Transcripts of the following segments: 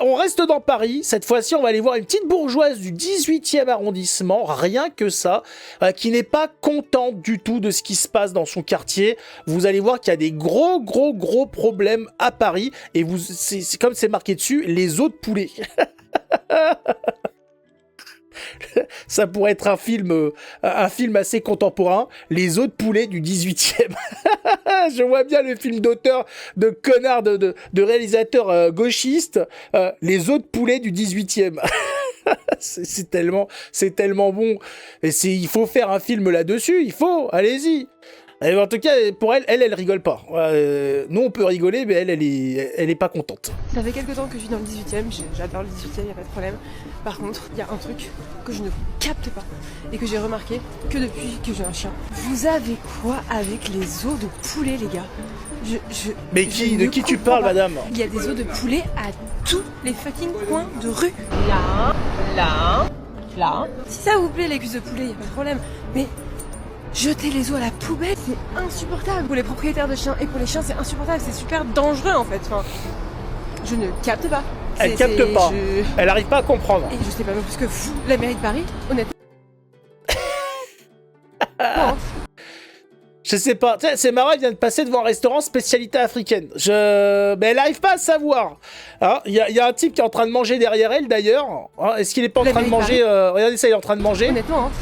on reste dans Paris. Cette fois-ci, on va aller voir une petite bourgeoise du 18e arrondissement, rien que ça, qui n'est pas contente du tout de ce qui se passe dans son quartier. Vous allez voir qu'il y a des gros problèmes à Paris. Et c'est comme c'est marqué dessus, les os de poulet. Ça pourrait être un film assez contemporain, les os de poulet du 18e. Je vois bien le film d'auteur, de connard, de réalisateur gauchiste, les os de poulet du 18e. c'est tellement bon. Et il faut faire un film là-dessus, allez-y. Et en tout cas, pour elle rigole pas. Nous, on peut rigoler, mais elle est pas contente. Ça fait quelques temps que je vis dans le 18e, j'adore le 18e, y a pas de problème. Par contre, il y a un truc que je ne capte pas et que j'ai remarqué que depuis que j'ai un chien. Vous avez quoi avec les os de poulet, les gars? Mais de qui tu parles, madame? Il y a des os de poulet à tous les fucking coins de rue. Là. Si ça vous plaît, les cuisses de poulet, y a pas de problème. Mais jeter les os à la poubelle, c'est insupportable. Pour les propriétaires de chiens et pour les chiens, c'est insupportable. C'est super dangereux, en fait. Enfin, je ne capte pas. Elle capte pas. Elle arrive pas à comprendre. Et je sais pas même plus que vous, la mairie de Paris, honnêtement. Non. Je sais pas. C'est marrant, elle vient de passer devant un restaurant spécialité africaine. Mais elle arrive pas à savoir. Il y a un type qui est en train de manger derrière elle, d'ailleurs. Est-ce qu'il est pas en train de manger regardez ça, il est en train de manger. Honnêtement,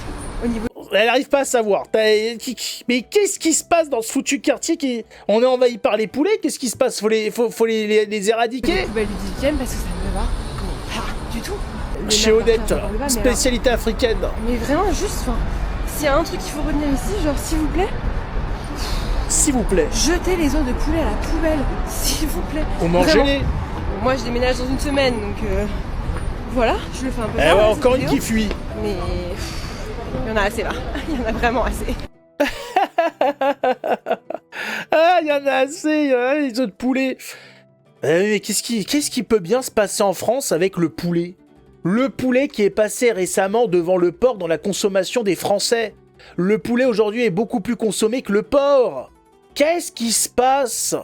au niveau... Elle arrive pas à savoir. Mais qu'est-ce qui se passe dans ce foutu quartier On est envahi par les poulets. Qu'est-ce qui se passe? Faut les éradiquer. Les poubelles du 18e parce que ça ne me va pas du tout. Chez Odette, spécialité africaine. Mais vraiment, juste, s'il y a un truc qu'il faut retenir ici, genre, s'il vous plaît, jetez les os de poulet à la poubelle, s'il vous plaît. Ou mangez-les. Moi, je déménage dans une semaine, donc voilà, je le fais un peu. Ouais, encore une qui fuit. Mais il y en a assez là. Il y en a vraiment assez. Il y en a assez, les os de poulet. Mais qu'est-ce qui peut bien se passer en France avec le poulet? Le poulet qui est passé récemment devant le porc dans la consommation des Français. Le poulet aujourd'hui est beaucoup plus consommé que le porc. Qu'est-ce qui se passe?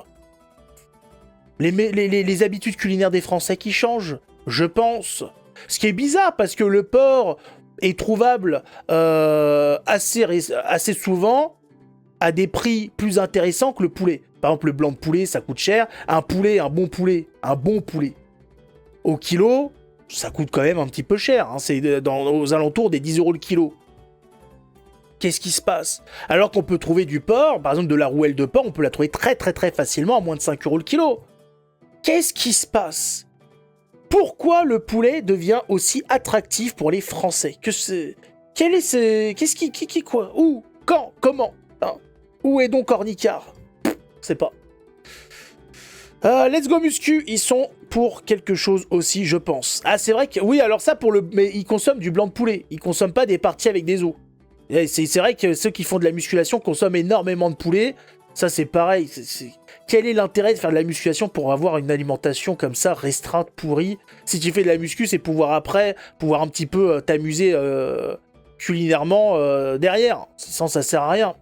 Les habitudes culinaires des Français qui changent, je pense. Ce qui est bizarre parce que le porc est trouvable assez souvent à des prix plus intéressants que le poulet. Par exemple, le blanc de poulet, ça coûte cher. Un bon poulet, au kilo, ça coûte quand même un petit peu cher. C'est aux alentours des 10 € le kilo. Qu'est-ce qui se passe? Alors qu'on peut trouver du porc, par exemple de la rouelle de porc, on peut la trouver très facilement à moins de 5 € le kilo. Qu'est-ce qui se passe? Pourquoi le poulet devient aussi attractif pour les Français? Qu'est-ce qui, quoi? Où? Quand? Comment? Où est donc Ornicard? Je sais pas. Let's Go Muscu, ils sont pour quelque chose aussi, je pense. Ah, c'est vrai que... Oui, alors ça, mais ils consomment du blanc de poulet. Ils consomment pas des parties avec des os. C'est vrai que ceux qui font de la musculation consomment énormément de poulet. Ça, c'est pareil. Quel est l'intérêt de faire de la musculation pour avoir une alimentation comme ça, restreinte, pourrie? Si tu fais de la muscu, c'est pouvoir un petit peu t'amuser culinairement derrière. Sinon, ça sert à rien.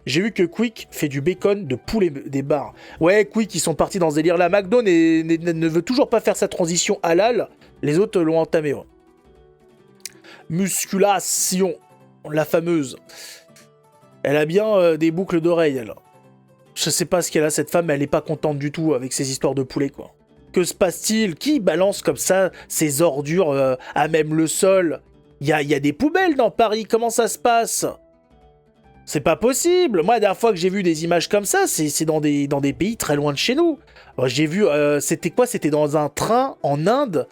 J'ai vu que Quick fait du bacon de poulet des bars. Ouais, Quick, ils sont partis dans ce délire. La McDo ne veut toujours pas faire sa transition halal. Les autres l'ont entamé. Ouais. Musculation. La fameuse. Elle a bien des boucles d'oreilles, elle. Je sais pas ce qu'elle a, cette femme, mais elle est pas contente du tout avec ces histoires de poulet, quoi. Que se passe-t-il? Qui balance comme ça ces ordures à même le sol? Il y a des poubelles dans Paris, comment ça se passe? C'est pas possible. Moi, la dernière fois que j'ai vu des images comme ça, c'est dans des pays très loin de chez nous. J'ai vu, c'était quoi? C'était dans un train en Inde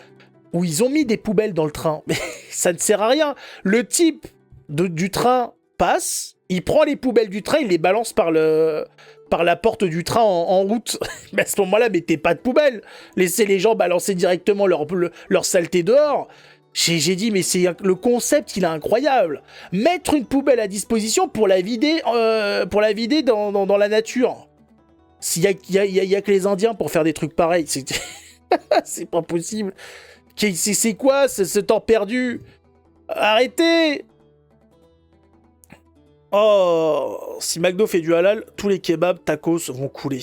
où ils ont mis des poubelles dans le train. Mais ça ne sert à rien. Le type du train passe, il prend les poubelles du train, il les balance par la porte du train en route. Mais à ce moment-là, mettez pas de poubelle. Laissez les gens balancer directement leur saleté dehors. J'ai dit, mais le concept, il est incroyable. Mettre une poubelle à disposition pour la vider dans la nature. S'il y a que les Indiens pour faire des trucs pareils, c'est pas possible. C'est quoi ce temps perdu? Arrêtez! Oh, si McDo fait du halal, tous les kebabs, tacos vont couler.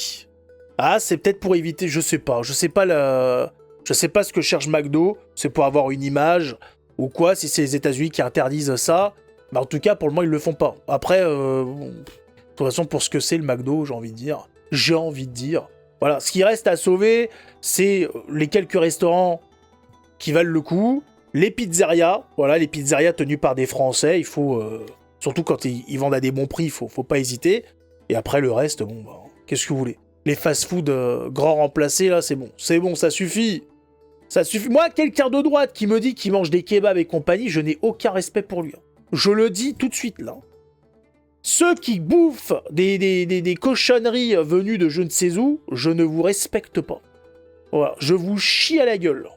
Ah, c'est peut-être pour éviter, je sais pas Je sais pas ce que cherche McDo, c'est pour avoir une image ou quoi, si c'est les États-Unis qui interdisent ça. Bah en tout cas, pour le moment, ils le font pas. Après, de toute façon, pour ce que c'est le McDo, j'ai envie de dire. Voilà, ce qui reste à sauver, c'est les quelques restaurants qui valent le coup, les pizzerias, voilà, les pizzerias tenues par des Français, il faut, surtout quand ils vendent à des bons prix, faut pas hésiter. Et après, le reste, bon, bah, qu'est-ce que vous voulez? Les fast-food grands remplacés, là, c'est bon, ça suffit. Ça suffit. Moi, quelqu'un de droite qui me dit qu'il mange des kebabs et compagnie, je n'ai aucun respect pour lui. Je le dis tout de suite, là. Ceux qui bouffent des cochonneries venues de je ne sais où, je ne vous respecte pas. Voilà, je vous chie à la gueule.